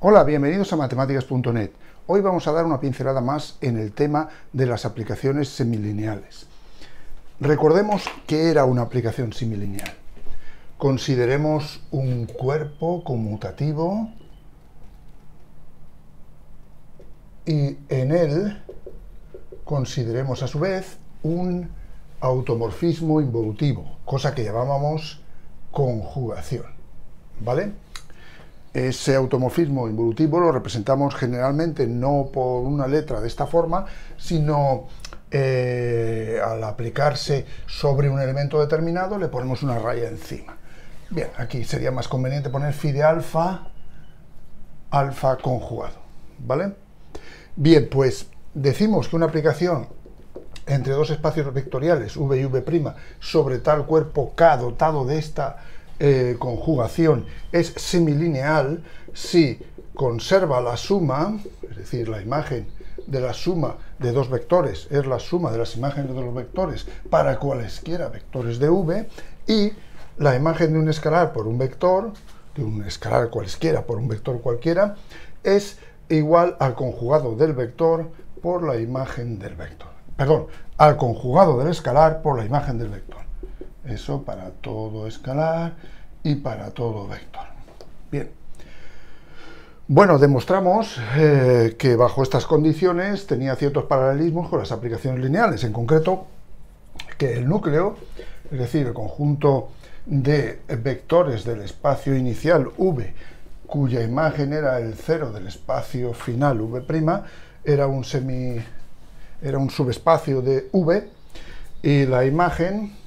Hola, bienvenidos a matemáticas.net. Hoy vamos a dar una pincelada más en el tema de las aplicaciones semilineales. Recordemos qué era una aplicación semilineal. Consideremos un cuerpo conmutativo y en él consideremos a su vez un automorfismo involutivo, cosa que llamábamos conjugación, ¿vale? Ese automorfismo involutivo lo representamos generalmente no por una letra de esta forma, sino al aplicarse sobre un elemento determinado le ponemos una raya encima. Bien, aquí sería más conveniente poner phi de alfa, alfa conjugado, ¿vale? Bien, pues decimos que una aplicación entre dos espacios vectoriales, v y v', sobre tal cuerpo K dotado de esta conjugación es semilineal si conserva la suma, es decir, la imagen de la suma de dos vectores es la suma de las imágenes de los vectores para cualesquiera vectores de v, y la imagen de un escalar por un vector, de un escalar cualesquiera por un vector cualquiera, es igual al conjugado del vector por la imagen del vector. Perdón, al conjugado del escalar por la imagen del vector. Eso para todo escalar y para todo vector. Bien. Bueno, demostramos que bajo estas condiciones tenía ciertos paralelismos con las aplicaciones lineales. En concreto, que el núcleo, es decir, el conjunto de vectores del espacio inicial V, cuya imagen era el cero del espacio final V', era un subespacio de V, y la imagen,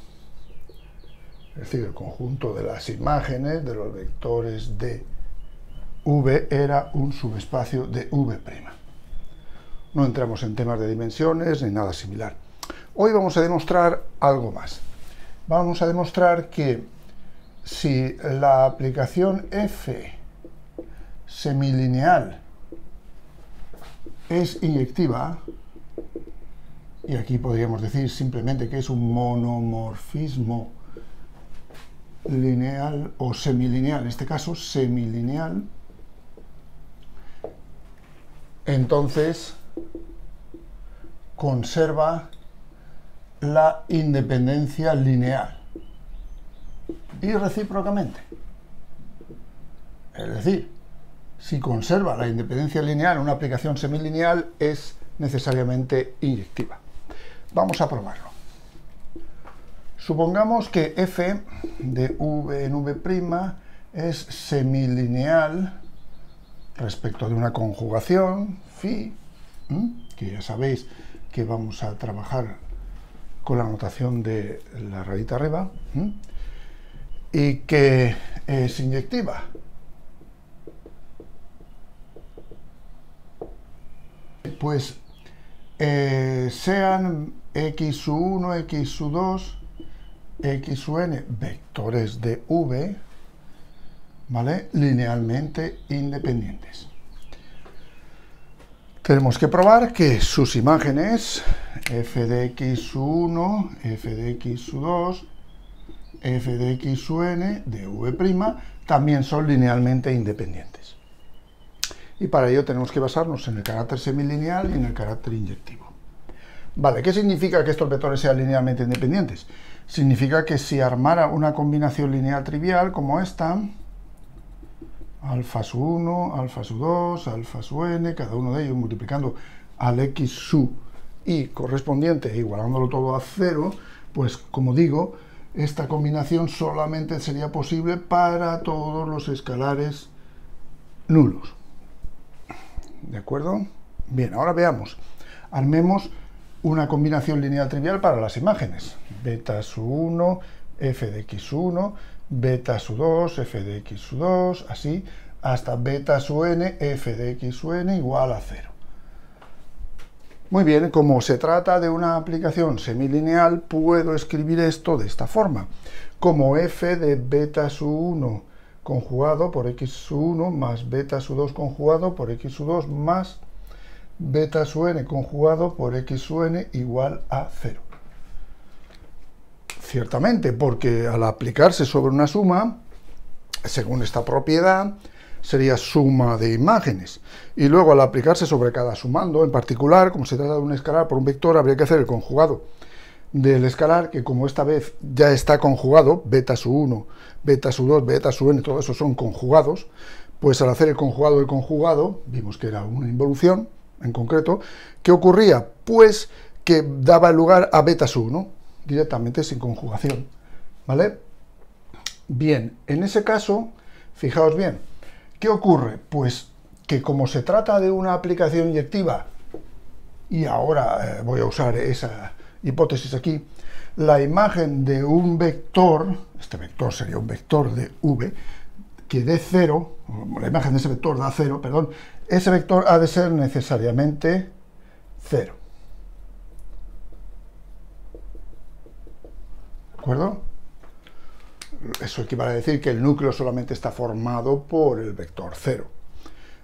es decir, el conjunto de las imágenes de los vectores de V era un subespacio de V'. No entramos en temas de dimensiones ni nada similar. Hoy vamos a demostrar algo más. Vamos a demostrar que si la aplicación F semilineal es inyectiva, y aquí podríamos decir simplemente que es un monomorfismo lineal o semilineal, en este caso semilineal, entonces conserva la independencia lineal y recíprocamente. Es decir, si conserva la independencia lineal, una aplicación semilineal es necesariamente inyectiva. Vamos a probarlo. Supongamos que f de v en v' es semilineal respecto de una conjugación, phi, que ya sabéis que vamos a trabajar con la notación de la rayita arriba, y que es inyectiva. Pues sean x1, x2, x(n) vectores de v, ¿vale?, linealmente independientes. Tenemos que probar que sus imágenes f de x1, f de x2, f de x(n) de v' también son linealmente independientes. Y para ello tenemos que basarnos en el carácter semilineal y en el carácter inyectivo. Vale, ¿qué significa que estos vectores sean linealmente independientes? Significa que si armara una combinación lineal trivial como esta, alfa sub 1, alfa sub 2, alfa sub n, cada uno de ellos multiplicando al x sub y correspondiente e igualándolo todo a 0, pues como digo, esta combinación solamente sería posible para todos los escalares nulos. ¿De acuerdo? Bien, ahora veamos. Armemos una combinación lineal trivial para las imágenes. Beta sub 1, f de x1, beta sub 2, f de x sub 2, así, hasta beta sub n, f de x sub n igual a 0. Muy bien, como se trata de una aplicación semilineal, puedo escribir esto de esta forma. Como f de beta sub 1 conjugado por x sub 1 más beta sub 2 conjugado por x sub 2 más beta sub n conjugado por x sub n igual a 0. Ciertamente, porque al aplicarse sobre una suma, según esta propiedad, sería suma de imágenes. Y luego al aplicarse sobre cada sumando, en particular, como se trata de un escalar por un vector, habría que hacer el conjugado del escalar, que como esta vez ya está conjugado, beta sub 1, beta sub 2, beta sub n, todo eso son conjugados, pues al hacer el conjugado del conjugado, vimos que era una involución, en concreto, ¿qué ocurría? Pues que daba lugar a beta sub 1, directamente sin conjugación, ¿vale? Bien, en ese caso, fijaos bien, ¿qué ocurre? Pues que como se trata de una aplicación inyectiva, y ahora voy a usar esa hipótesis aquí, la imagen de un vector, este vector sería un vector de v, que dé 0, la imagen de ese vector da 0, perdón, ese vector ha de ser necesariamente 0. ¿De acuerdo? Eso equivale a decir que el núcleo solamente está formado por el vector 0.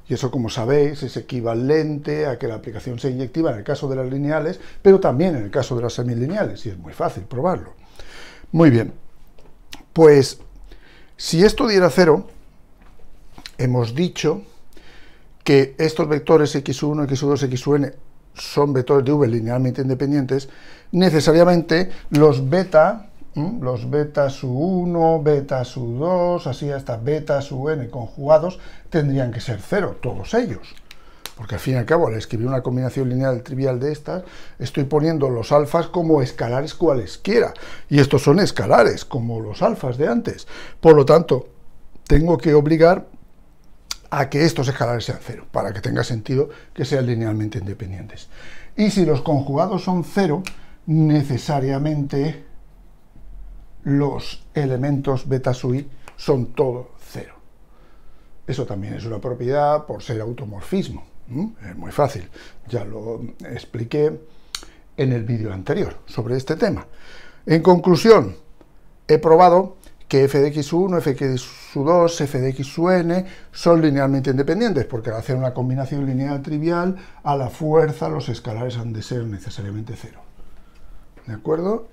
Y eso, como sabéis, es equivalente a que la aplicación sea inyectiva en el caso de las lineales, pero también en el caso de las semilineales, y es muy fácil probarlo. Muy bien, pues si esto diera 0, hemos dicho que estos vectores x1, x2, xn son vectores de v linealmente independientes, necesariamente los beta sub 1, beta sub 2, así hasta beta sub n conjugados, tendrían que ser 0, todos ellos. Porque al fin y al cabo, al escribir una combinación lineal trivial de estas, estoy poniendo los alfas como escalares cualesquiera. Y estos son escalares, como los alfas de antes. Por lo tanto, tengo que obligar a que estos escalares sean 0, para que tenga sentido que sean linealmente independientes. Y si los conjugados son 0, necesariamente los elementos beta sub i son todo 0. Eso también es una propiedad por ser automorfismo. Es muy fácil, ya lo expliqué en el vídeo anterior sobre este tema. En conclusión, he probado que f de x1, f de x2, f de x sub n son linealmente independientes, porque al hacer una combinación lineal trivial, a la fuerza los escalares han de ser necesariamente 0. ¿De acuerdo?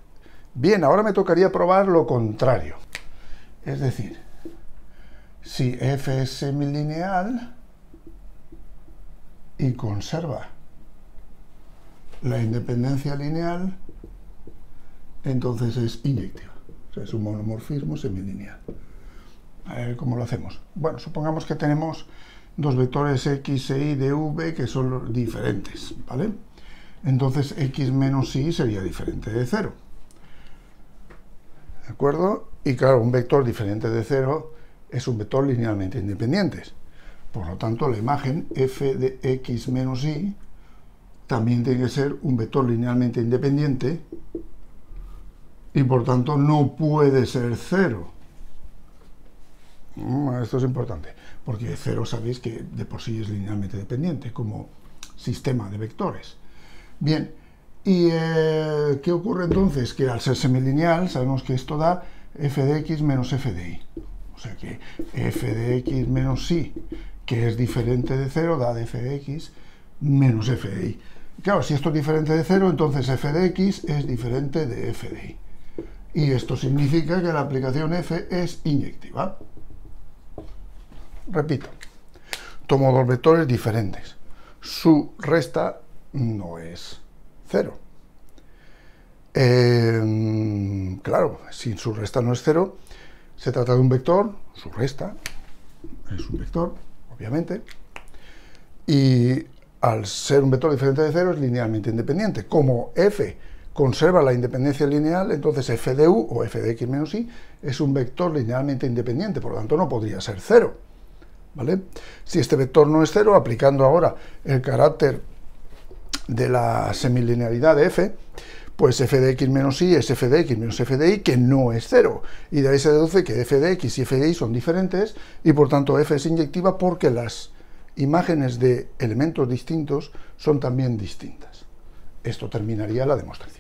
Bien, ahora me tocaría probar lo contrario. Es decir, si f es semilineal y conserva la independencia lineal, entonces es inyectiva. O sea, es un monomorfismo semilineal. A ver cómo lo hacemos. Bueno, supongamos que tenemos dos vectores x e y de v que son diferentes, ¿vale? Entonces x menos y sería diferente de 0. ¿De acuerdo? Y claro, un vector diferente de 0 es un vector linealmente independiente. Por lo tanto, la imagen f de x menos y también tiene que ser un vector linealmente independiente y por tanto no puede ser 0. Esto es importante, porque 0 sabéis que de por sí es linealmente dependiente como sistema de vectores. Bien, ¿y qué ocurre entonces? Que al ser semilineal sabemos que esto da f de x menos f de y. O sea que f de x menos y, que es diferente de 0, da de f de x menos f de y. Claro, si esto es diferente de 0, entonces f de x es diferente de f de y. Y esto significa que la aplicación f es inyectiva. Repito, tomo dos vectores diferentes. Su resta no es 0. Claro, si su resta no es 0, se trata de un vector, su resta es un vector, obviamente, y al ser un vector diferente de 0 es linealmente independiente. Como f conserva la independencia lineal, entonces f de u o f de x menos y es un vector linealmente independiente, por lo tanto no podría ser 0. ¿Vale? Si este vector no es 0, aplicando ahora el carácter de la semilinealidad de f, pues f de x menos y es f de x menos f de y, que no es 0. Y de ahí se deduce que f de x y f de y son diferentes, y por tanto f es inyectiva porque las imágenes de elementos distintos son también distintas. Esto terminaría la demostración.